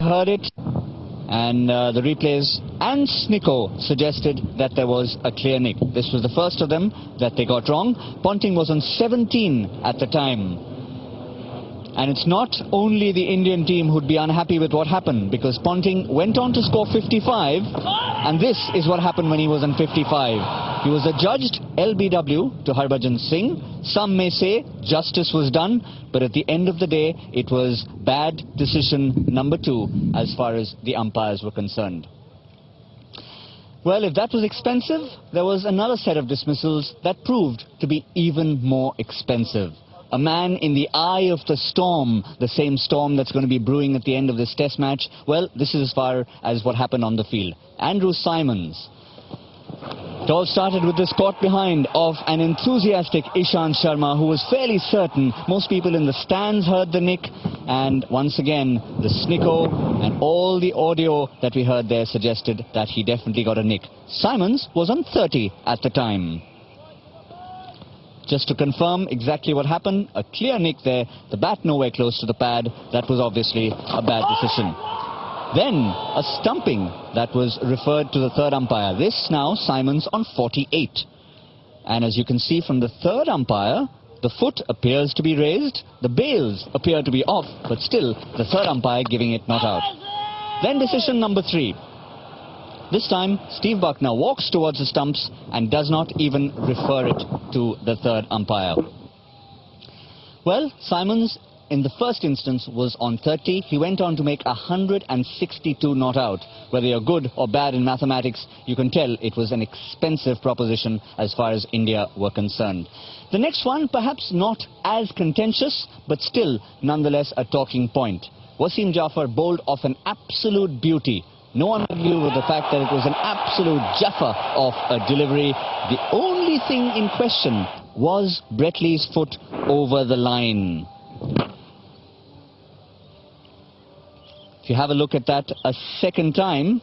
heard it, and the replays and Snicko suggested that there was a clear nick. This was the first of them that they got wrong. Ponting was on 17 at the time. And it's not only the Indian team who'd be unhappy with what happened, because Ponting went on to score 55, and this is what happened when he was on 55. He was adjudged LBW to Harbhajan Singh. Some may say justice was done, but at the end of the day, it was bad decision number 2 as far as the umpires were concerned. Well, if that was expensive, there was another set of dismissals that proved to be even more expensive. A man in the eye of the storm, the same storm that's going to be brewing at the end of this test match. Well, this is as far as what happened on the field. Andrew Symonds. It all started with this caught behind of an enthusiastic Ishant Sharma, who was fairly certain. Most people in the stands heard the nick, and once again the Snicko and all the audio that we heard there suggested that he definitely got a nick. Symonds was on 30 at the time. Just to confirm exactly what happened, a clear nick there, the bat nowhere close to the pad. That was obviously a bad decision. Then a stumping that was referred to the third umpire. This now Symonds on 48. And as you can see from the third umpire, the foot appears to be raised, the bails appear to be off, but still the third umpire giving it not out. Then decision number 3. This time, Steve Buckner walks towards the stumps and does not even refer it to the third umpire. Well, Symonds, in the first instance, was on 30. He went on to make 162 not out. Whether you're good or bad in mathematics, you can tell it was an expensive proposition as far as India were concerned. The next one, perhaps not as contentious, but still, nonetheless, a talking point. Wasim Jaffer bowled off an absolute beauty. No one argued with the fact that it was an absolute jaffa of a delivery. The only thing in question was Brett Lee's foot over the line. If you have a look at that a second time,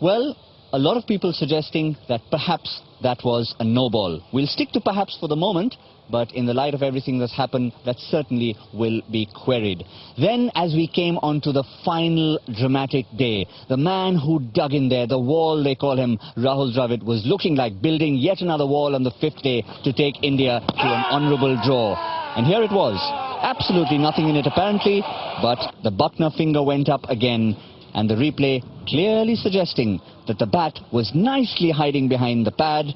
well, a lot of people suggesting that perhaps that was a no ball. We'll stick to perhaps for the moment, but in the light of everything that's happened, that certainly will be queried. Then, as we came on to the final dramatic day, the man who dug in there, the wall they call him, Rahul Dravid, was looking like building yet another wall on the 5th day to take India to an honourable draw. And here it was. Absolutely nothing in it apparently, but the Buckner finger went up again, and the replay clearly suggesting that the bat was nicely hiding behind the pad.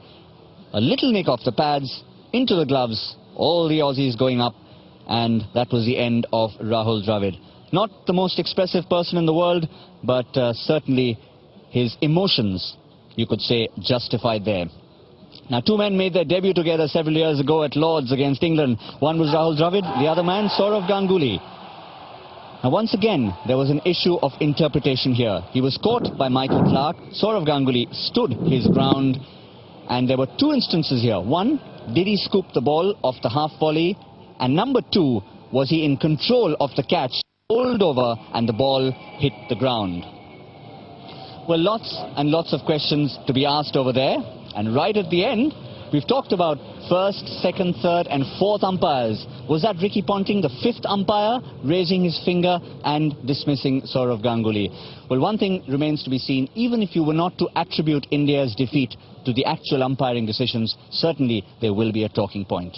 A little nick off the pads, into the gloves, all the Aussies going up, and that was the end of Rahul Dravid. Not the most expressive person in the world, but certainly his emotions, you could say, justified there. Now, 2 men made their debut together several years ago at Lord's against England. One was Rahul Dravid, the other man, Sourav Ganguly. Now, once again, there was an issue of interpretation here. He was caught by Michael Clarke. Sourav Ganguly stood his ground, and there were 2 instances here. One, did he scoop the ball off the half volley? And number 2, was he in control of the catch, rolled over, and the ball hit the ground? Well, lots and lots of questions to be asked over there. And right at the end, we've talked about first, second, third, and fourth umpires. Was that Ricky Ponting, the 5th umpire, raising his finger and dismissing Sourav Ganguly? Well, one thing remains to be seen. Even if you were not to attribute India's defeat to the actual umpiring decisions, certainly there will be a talking point.